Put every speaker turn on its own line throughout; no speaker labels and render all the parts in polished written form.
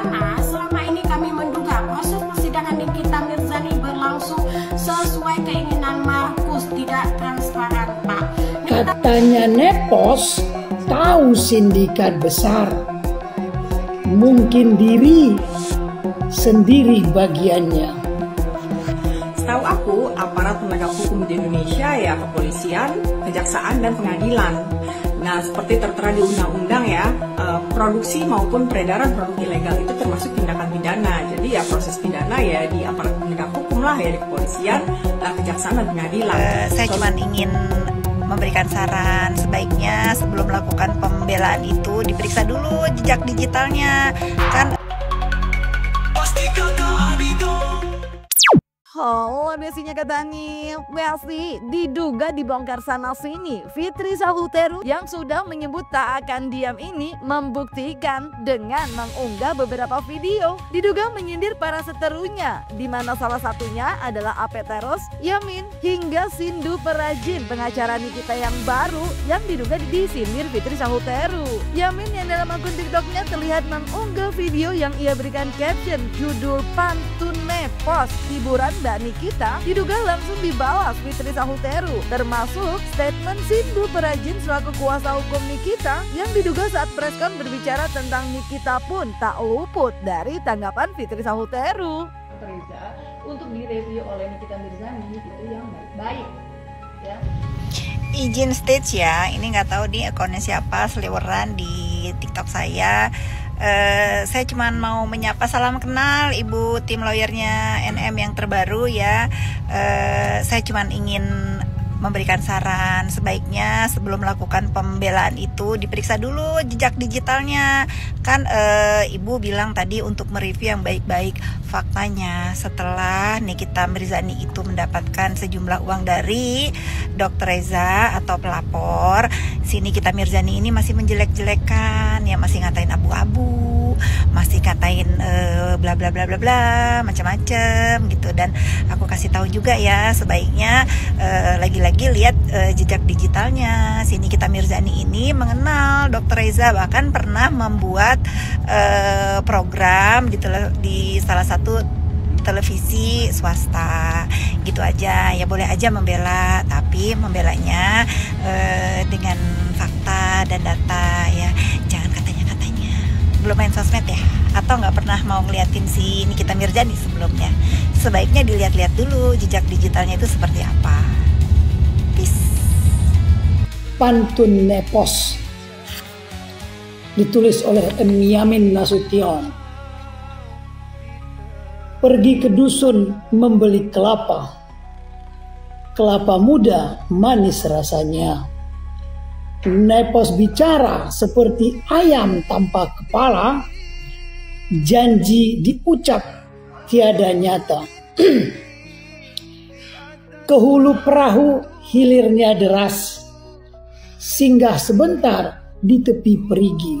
Karena selama ini kami menduga proses persidangan Nikita Mirzani berlangsung sesuai keinginan Markus, tidak transparan, Pak.
Katanya Nepos tahu sindikat besar, mungkin diri sendiri bagiannya.
Setahu aku, aparat penegak hukum di Indonesia ya kepolisian, kejaksaan, dan pengadilan. Nah, seperti tertera di undang-undang ya, produksi maupun peredaran produk ilegal itu termasuk tindakan pidana. Jadi ya proses pidana ya di aparat penegak hukum lah ya, di kepolisian, kejaksaan, dan pengadilan.
Saya cuma ingin memberikan saran, sebaiknya sebelum melakukan pembelaan itu diperiksa dulu jejak digitalnya. Kan
Halo, biasanya katanya Messi diduga dibongkar sana sini. Fitri Sahuteru yang sudah menyebut tak akan diam ini membuktikan dengan mengunggah beberapa video diduga menyindir para seterunya, di mana salah satunya adalah AP Teros, Yamin, hingga Sindu Perajin, pengacara Nikita yang baru yang diduga disindir Fitri Sahuteru. Yamin yang dalam akun TikToknya terlihat mengunggah video yang ia berikan caption judul Pantun Nepos hiburan Mbak Nikita, diduga langsung dibalas Fitri Sahuteru, termasuk statement Sindu Perajin selaku kuasa hukum Nikita yang diduga saat preskon berbicara tentang Nikita pun tak luput dari tanggapan Fitri Sahuteru.
Reza untuk direview oleh Nikita Mirzani itu yang baik-baik ya.
izin stage ya, ini nggak tahu nih akunnya siapa, seliweran di TikTok saya. Saya cuma mau menyapa salam kenal Ibu tim lawyernya NM yang terbaru ya. Saya cuma ingin memberikan saran, sebaiknya sebelum melakukan pembelaan itu diperiksa dulu jejak digitalnya. Kan Ibu bilang tadi untuk mereview yang baik-baik. Faktanya setelah Nikita Mirzani itu mendapatkan sejumlah uang dari Dr. Reza atau pelapor, si Nikita Mirzani ini masih menjelek-jelekan, ya masih ngatain abu-abu, masih katain bla bla bla bla bla macam-macam gitu. Dan aku kasih tahu juga ya, sebaiknya lagi-lagi lihat jejak digitalnya. Si Nikita Mirzani ini mengenal Dr. Reza, bahkan pernah membuat program gitu di salah satu televisi swasta gitu aja. Ya boleh aja membela, tapi membelanya dengan fakta dan data ya, jangan katanya-katanya. Belum main sosmed ya, atau nggak pernah mau ngeliatin si Nikita Mirzani sebelumnya. Sebaiknya dilihat-lihat dulu jejak digitalnya itu seperti apa. Peace.
Pantun Nepos ditulis oleh Yamin Nasution. Pergi ke dusun membeli kelapa, kelapa muda manis rasanya. Nepos bicara seperti ayam tanpa kepala, janji diucap tiada nyata. Ke hulu perahu hilirnya deras, singgah sebentar di tepi perigi.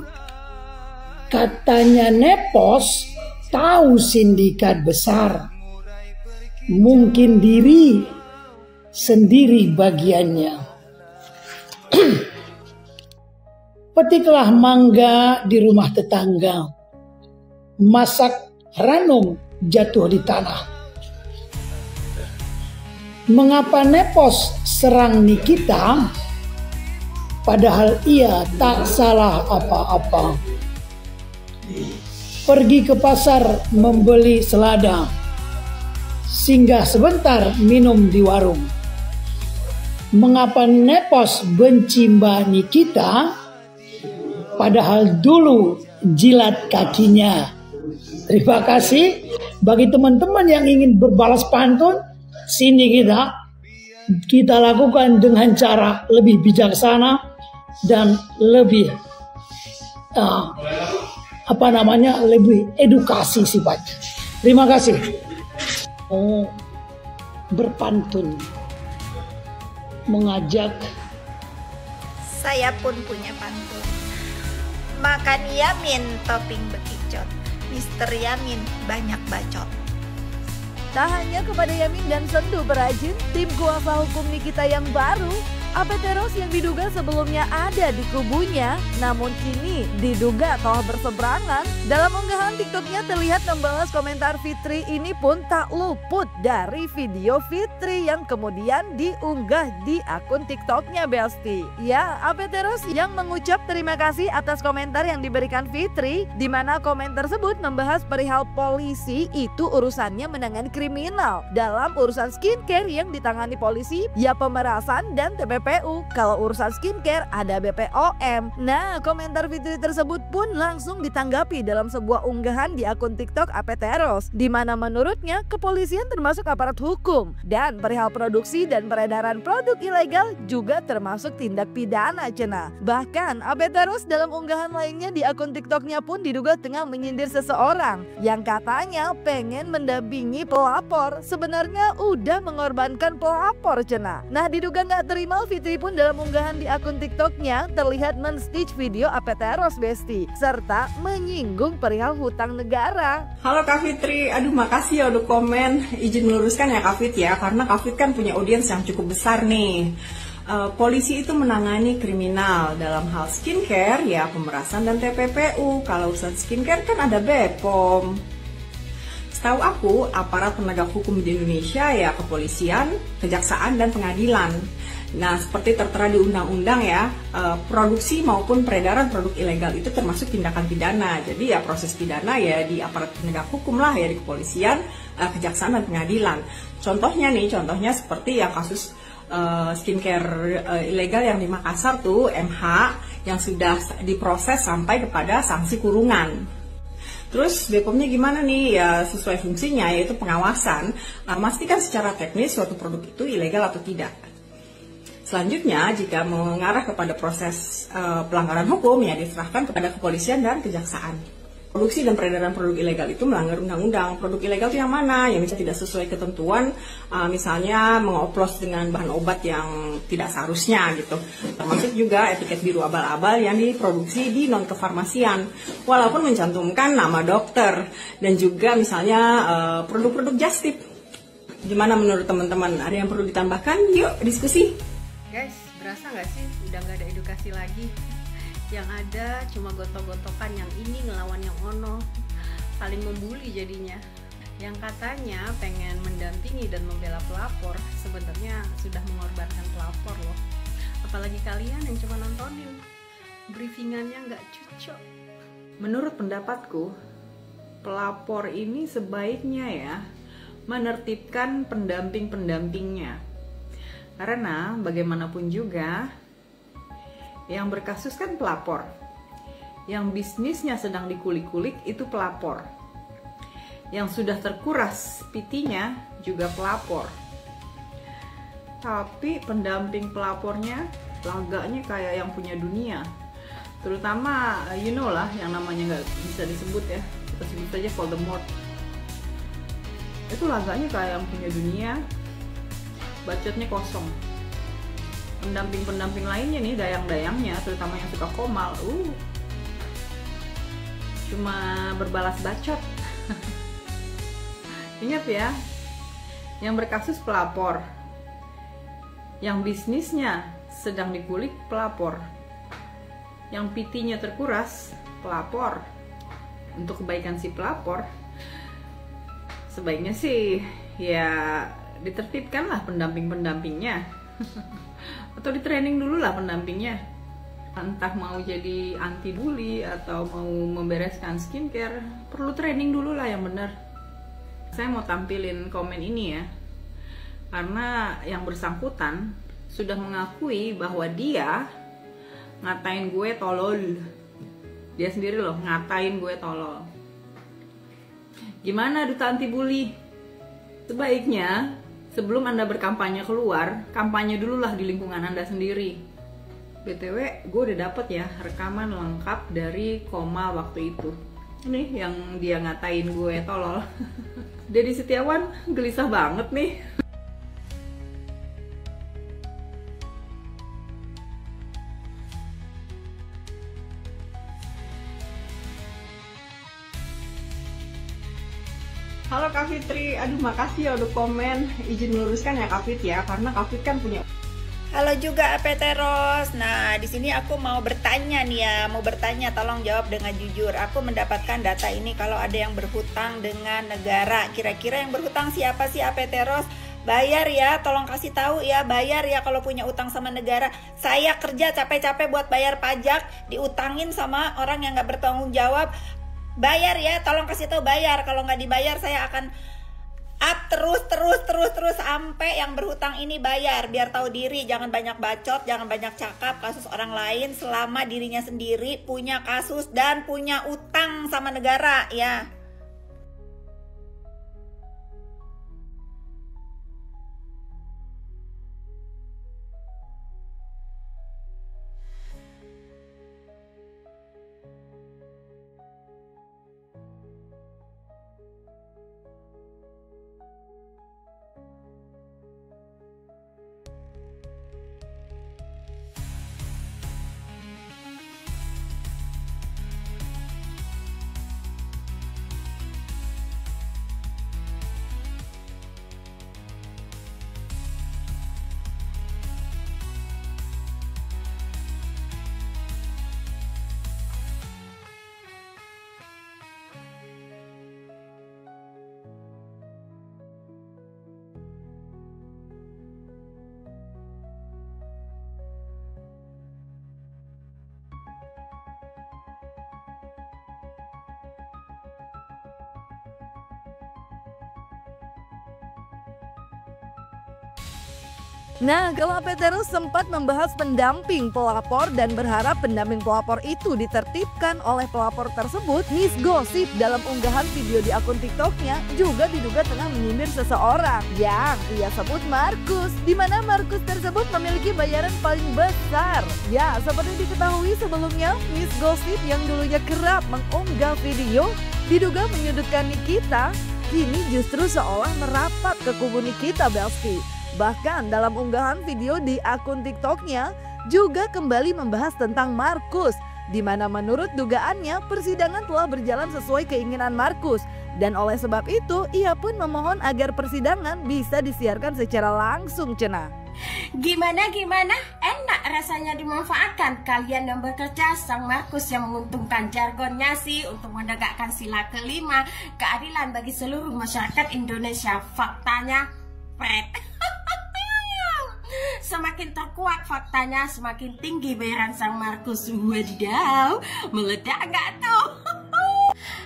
Katanya Nepos tahu sindikat besar, mungkin diri sendiri bagiannya. Petiklah mangga di rumah tetangga, masak ranum jatuh di tanah. Mengapa Nepos serang Nikita, padahal ia tak salah apa-apa. Pergi ke pasar membeli selada, singgah sebentar minum di warung. Mengapa Nepos benci Mbak Nikita, padahal dulu jilat kakinya. Terima kasih. Bagi teman-teman yang ingin berbalas pantun, sini kita lakukan dengan cara lebih bijaksana dan lebih lebih edukasi sifatnya. Terima kasih. Berpantun, mengajak.
Saya pun punya pantun. Makan Yamin topping bekicot, Mister Yamin banyak bacot.
Tak hanya kepada Yamin dan Sendu perajin, tim kuasa hukum Nikita yang baru, Apeteros yang diduga sebelumnya ada di kubunya, namun kini diduga telah berseberangan. Dalam unggahan TikToknya terlihat membalas komentar Fitri ini pun tak luput dari video Fitri yang kemudian diunggah di akun TikToknya Besti. Ya, Apeteros yang mengucap terima kasih atas komentar yang diberikan Fitri, di mana komen tersebut membahas perihal polisi itu urusannya menangani kriminal. Dalam urusan skincare yang ditangani polisi, ya pemerasan dan TPPU. Kalau urusan skincare ada BPOM. Nah, komentar Fitri tersebut pun langsung ditanggapi dalam sebuah unggahan di akun TikTok Apeteros, di mana menurutnya kepolisian termasuk aparat hukum dan perihal produksi dan peredaran produk ilegal juga termasuk tindak pidana cenah. Bahkan Apeteros dalam unggahan lainnya di akun TikToknya pun diduga tengah menyindir seseorang yang katanya pengen mendampingi pelapor, sebenarnya udah mengorbankan pelapor cenah. Nah, diduga nggak terima, Fitri pun dalam unggahan di akun TikToknya terlihat men-stitch video Apeteros Besti, serta menyinggung perihal hutang negara.
Halo Kak Fitri, aduh makasih ya udah komen. Izin meluruskan ya Kak Fit ya, karena Kak Fit kan punya audiens yang cukup besar nih. Polisi itu menangani kriminal dalam hal skincare ya pemerasan dan TPPU. Kalau urusan skincare kan ada BPOM. Setahu aku aparat penegak hukum di Indonesia ya kepolisian, kejaksaan dan pengadilan. Nah, seperti tertera di undang-undang ya, produksi maupun peredaran produk ilegal itu termasuk tindakan pidana. Jadi ya proses pidana ya di aparat penegak hukum lah ya, di kepolisian, kejaksaan dan pengadilan. Contohnya seperti yang kasus skincare ilegal yang di Makassar tuh, MH, yang sudah diproses sampai kepada sanksi kurungan. Terus BPOM-nya gimana nih? Ya sesuai fungsinya, yaitu pengawasan, memastikan secara teknis suatu produk itu ilegal atau tidak. Selanjutnya, jika mengarah kepada proses pelanggaran hukum, ya diserahkan kepada kepolisian dan kejaksaan. Produksi dan peredaran produk ilegal itu melanggar undang-undang. Produk ilegal itu yang mana? Yang misalnya tidak sesuai ketentuan, misalnya mengoplos dengan bahan obat yang tidak seharusnya gitu. Termasuk juga etiket biru abal-abal yang diproduksi di non-kefarmasian, walaupun mencantumkan nama dokter. Dan juga misalnya produk-produk just tip. Gimana menurut teman-teman? Ada yang perlu ditambahkan? Yuk diskusi!
Guys, berasa nggak sih udah nggak ada edukasi lagi? Yang ada cuma gotok-gotokan, yang ini ngelawan yang ono, saling membuli jadinya. Yang katanya pengen mendampingi dan membela pelapor, sebenarnya sudah mengorbankan pelapor loh. Apalagi kalian yang cuma nontonin, briefingannya nggak cocok. Menurut pendapatku, pelapor ini sebaiknya ya menertibkan pendamping-pendampingnya. Karena bagaimanapun juga yang berkasus kan pelapor, yang bisnisnya sedang dikulik-kulik itu pelapor, yang sudah terkuras PT-nya juga pelapor. Tapi pendamping pelapornya lagaknya kayak yang punya dunia, terutama you know lah yang namanya nggak bisa disebut ya, kita sebut saja Voldemort. Itu lagaknya kayak yang punya dunia, bacotnya kosong. Pendamping-pendamping lainnya nih, dayang-dayangnya, terutama yang suka komal, cuma berbalas bacot. Ingat ya, yang berkasus pelapor, yang bisnisnya sedang dikulik pelapor, yang PT-nya terkuras pelapor. Untuk kebaikan si pelapor, sebaiknya sih ya ditertibkan lah pendamping-pendampingnya. Atau di training dulu lah pendampingnya. Entah mau jadi anti bully atau mau membereskan skincare, perlu training dulu lah yang benar. Saya mau tampilin komen ini ya, karena yang bersangkutan sudah mengakui bahwa dia ngatain gue tolol. Dia sendiri loh ngatain gue tolol. Gimana duta anti bully? Sebaiknya sebelum Anda berkampanye keluar, kampanye dulu lah di lingkungan Anda sendiri. BTW, gue udah dapet ya rekaman lengkap dari Komal waktu itu. Ini yang dia ngatain gue tolol. Dedi Setiawan gelisah banget nih.
Halo Kak Fitri, aduh makasih ya udah komen. Izin meluruskan ya Kak Fit ya, karena Kak Fit kan punya.
Halo juga Apeteros. Nah, di sini aku mau bertanya nih ya, tolong jawab dengan jujur. Aku mendapatkan data ini kalau ada yang berhutang dengan negara. Kira-kira yang berhutang siapa sih Apeteros? Bayar ya, tolong kasih tahu ya, bayar ya kalau punya utang sama negara. Saya kerja capek-capek buat bayar pajak, diutangin sama orang yang nggak bertanggung jawab. Bayar ya, tolong kasih tahu bayar. Kalau nggak dibayar saya akan up terus sampai yang berhutang ini bayar. Biar tahu diri, jangan banyak bacot, jangan banyak cakap kasus orang lain selama dirinya sendiri punya kasus dan punya utang sama negara ya.
Nah, kalau Apeteros sempat membahas pendamping pelapor dan berharap pendamping pelapor itu ditertibkan oleh pelapor tersebut, Miss Gossip dalam unggahan video di akun TikToknya juga diduga tengah menyindir seseorang yang ia sebut Markus, di mana Markus tersebut memiliki bayaran paling besar. Ya, seperti diketahui sebelumnya, Miss Gossip yang dulunya kerap mengunggah video diduga menyudutkan Nikita, kini justru seolah merapat ke kubu Nikita Belski. Bahkan dalam unggahan video di akun TikToknya juga kembali membahas tentang Markus, di mana menurut dugaannya persidangan telah berjalan sesuai keinginan Markus, dan oleh sebab itu ia pun memohon agar persidangan bisa disiarkan secara langsung cenah.
Gimana? Enak rasanya dimanfaatkan kalian yang bekerja. Sang Markus yang menguntungkan jargonnya sih untuk menegakkan sila kelima, keadilan bagi seluruh masyarakat Indonesia. Faktanya, semakin terkuat faktanya, semakin tinggi bayaran sang Markus. Wadidaw, meledak gak tuh?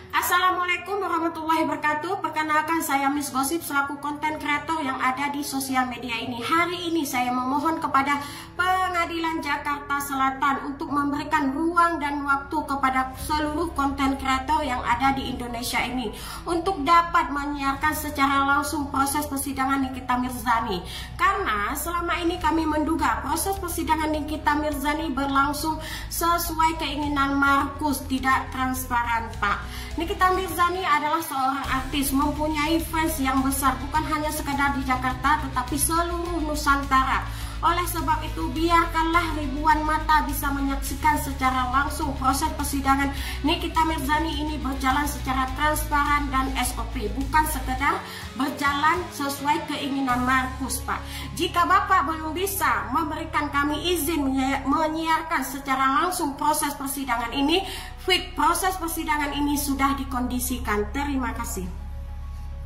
Assalamualaikum warahmatullahi wabarakatuh. Perkenalkan, saya Miss Gossip selaku konten kreator yang ada di sosial media ini. Hari ini saya memohon kepada Pengadilan Jakarta Selatan untuk memberikan ruang dan waktu kepada seluruh konten kreator yang ada di Indonesia ini untuk dapat menyiarkan secara langsung proses persidangan Nikita Mirzani. Karena selama ini kami menduga proses persidangan Nikita Mirzani berlangsung sesuai keinginan Markus, tidak transparan, Pak. Nikita Mirzani adalah seorang artis, mempunyai fans yang besar, bukan hanya sekedar di Jakarta tetapi seluruh Nusantara. Oleh sebab itu, biarkanlah ribuan mata bisa menyaksikan secara langsung proses persidangan Nikita Mirzani ini berjalan secara transparan dan SOP, bukan sekedar berjalan sesuai keinginan Markus, Pak. Jika Bapak belum bisa memberikan kami izin menyiarkan secara langsung proses persidangan ini, proses persidangan ini sudah dikondisikan. Terima kasih.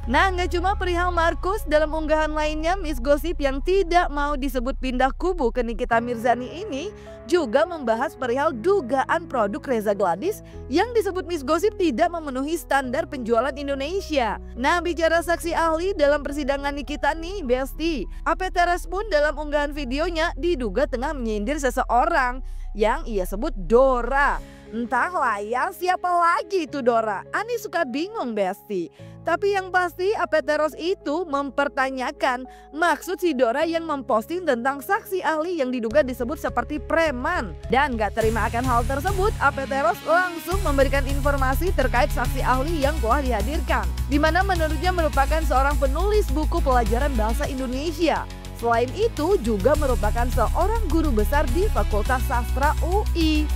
Nah, nggak cuma perihal Markus, dalam unggahan lainnya Miss Gossip yang tidak mau disebut pindah kubu ke Nikita Mirzani ini juga membahas perihal dugaan produk Reza Gladys yang disebut Miss Gossip tidak memenuhi standar penjualan Indonesia. Nah, bicara saksi ahli dalam persidangan Nikita nih, Besti, Apeteros pun dalam unggahan videonya diduga tengah menyindir seseorang yang ia sebut Dora. Entahlah ya, siapa lagi itu Dora? Ani suka bingung, Besti. Tapi yang pasti Apeteros itu mempertanyakan maksud si Dora yang memposting tentang saksi ahli yang diduga disebut seperti preman. Dan gak terima akan hal tersebut, Apeteros langsung memberikan informasi terkait saksi ahli yang telah dihadirkan, di mana menurutnya merupakan seorang penulis buku pelajaran bahasa Indonesia. Selain itu juga merupakan seorang guru besar di Fakultas Sastra UI.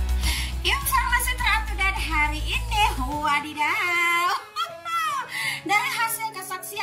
Informasi terupdate hari ini, wadidaw. Dari hasil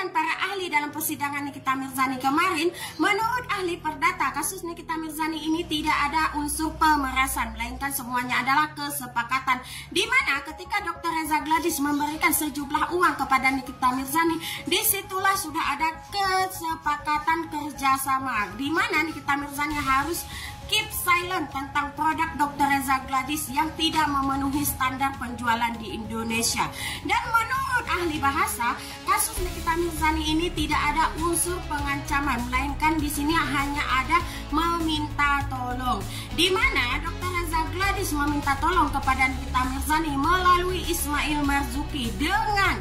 dengan para ahli dalam persidangan Nikita Mirzani kemarin, menurut ahli perdata, kasus Nikita Mirzani ini tidak ada unsur pemerasan, melainkan semuanya adalah kesepakatan. Di mana ketika Dr. Reza Gladys memberikan sejumlah uang kepada Nikita Mirzani, disitulah sudah ada kesepakatan kerjasama, di mana Nikita Mirzani harus keep silent tentang produk Dr. Reza Gladys yang tidak memenuhi standar penjualan di Indonesia. Dan menurut ahli bahasa, kasus Nikita Mirzani ini tidak ada unsur pengancaman, melainkan di sini hanya ada meminta tolong. Di mana Dr. Reza Gladys meminta tolong kepada Nikita Mirzani melalui Ismail Marzuki dengan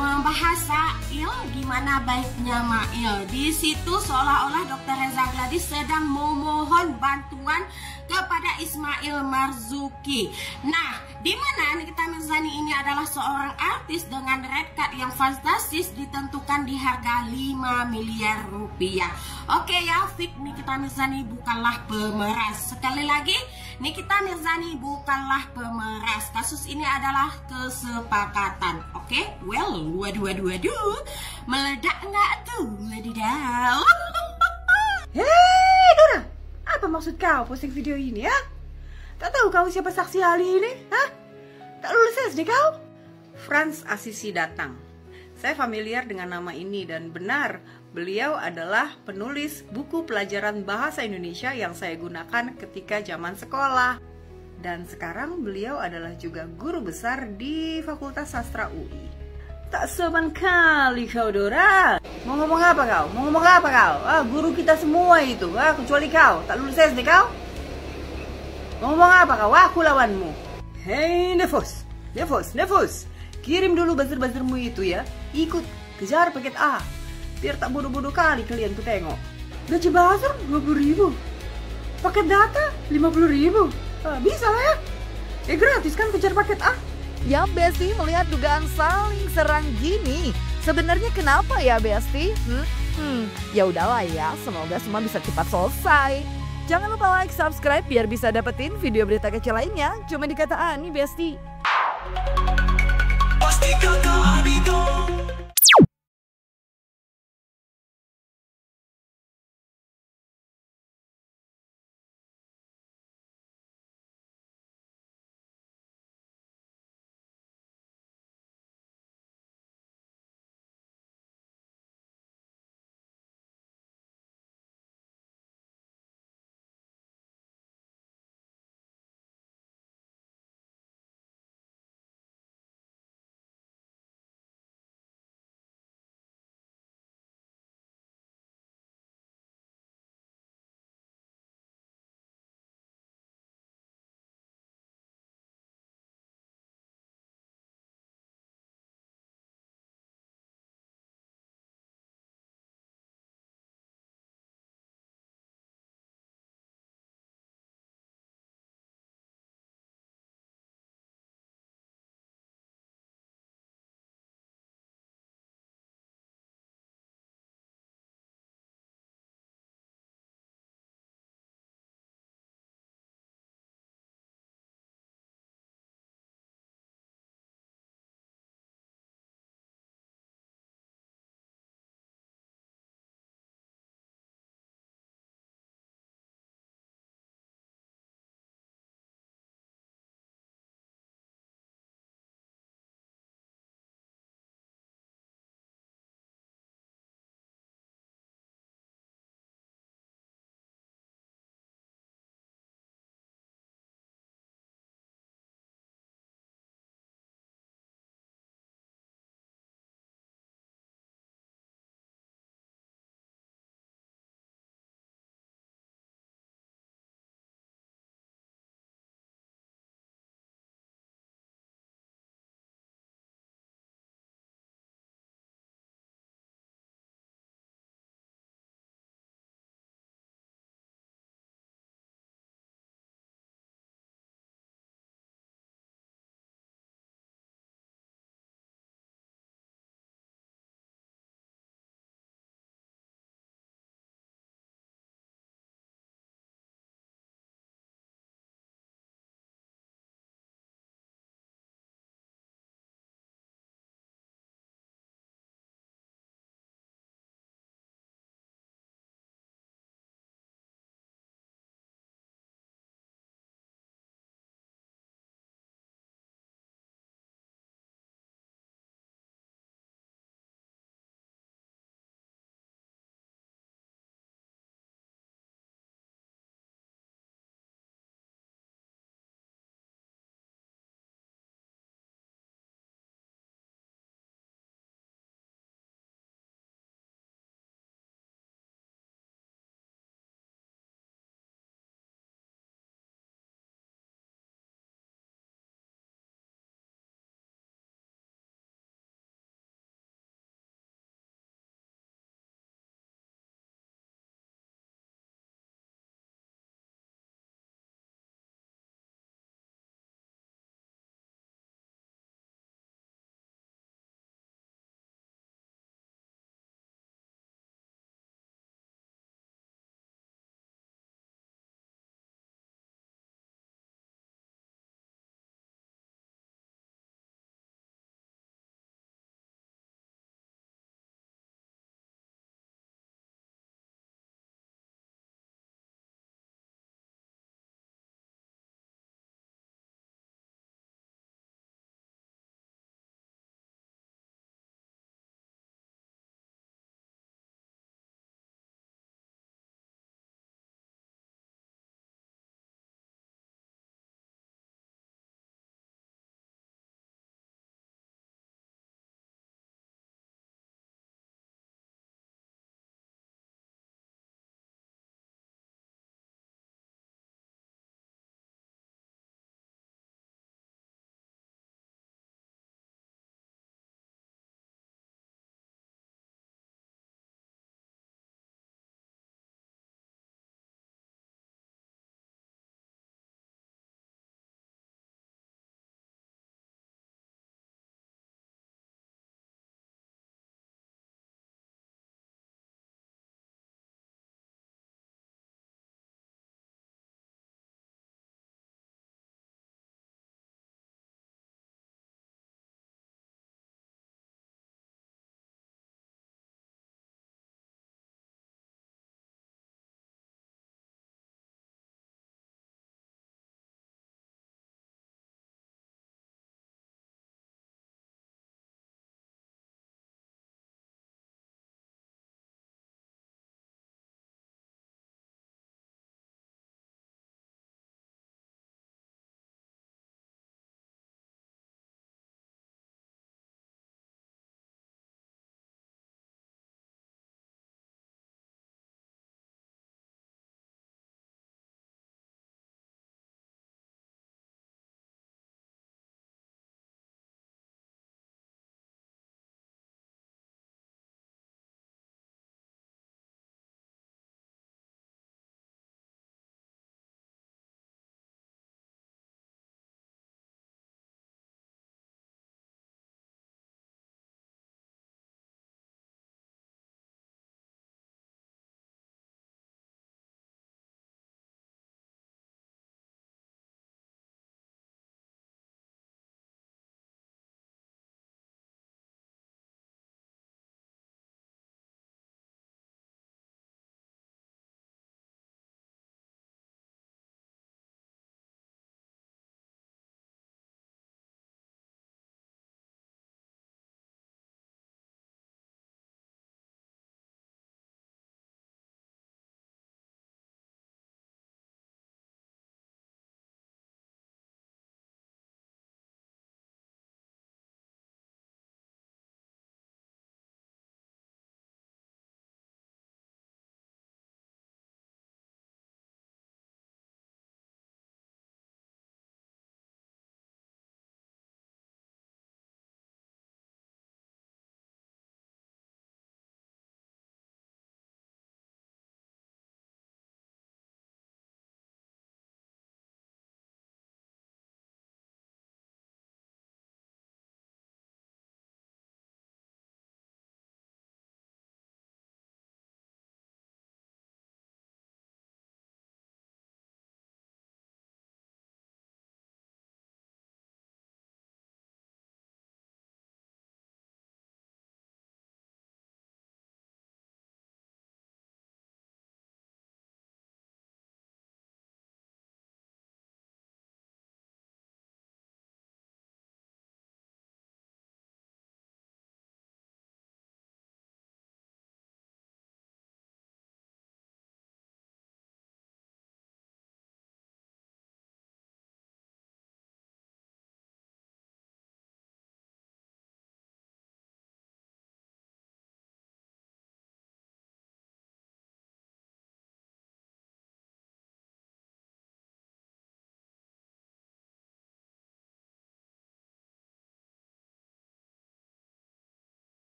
membahasa gimana baiknya Mail. Di situ seolah-olah Dr. Reza Gladys sedang memohon bantuan kepada Ismail Marzuki. Nah, di mana Nikita Mirzani ini adalah seorang artis dengan red card yang fantastis ditentukan di harga 5 miliar rupiah. Oke ya, fix Nikita Mirzani bukanlah pemeras. Sekali lagi, Nikita Mirzani bukanlah pemeras. Kasus ini adalah kesepakatan. Oke, well, waduh, meledak nggak tuh, wadidaw.
Hei Dora, apa maksud kau posting video ini ya? Tak tahu kau siapa saksi ahli ini? Hah? Tak lulus SD kau?
Frans Assisi datang. Saya familiar dengan nama ini dan benar, beliau adalah penulis buku pelajaran bahasa Indonesia yang saya gunakan ketika zaman sekolah. Dan sekarang beliau adalah juga guru besar di Fakultas Sastra UI.
Tak sopan kali kau Dora. Mau ngomong apa kau? Guru kita semua itu, kecuali kau. Tak lulus SD kau? Mau ngomong apa kau? Aku lawanmu. Hei Nevos. Kirim dulu buzzer-buzzermu itu ya. Ikut kejar paket A. Biar tak bodoh-bodoh kali kalian ku tengok. Gaji buzzer 20.000. Paket data 50.000. Bisa lah ya. Gratis kan kejar paket A.
Ya Besti, melihat dugaan saling serang gini, sebenarnya kenapa ya Besti? Ya udahlah ya, semoga semua bisa cepat selesai. Jangan lupa like, subscribe biar bisa dapetin video berita kecil lainnya. Cuma di Kata Ani Besti.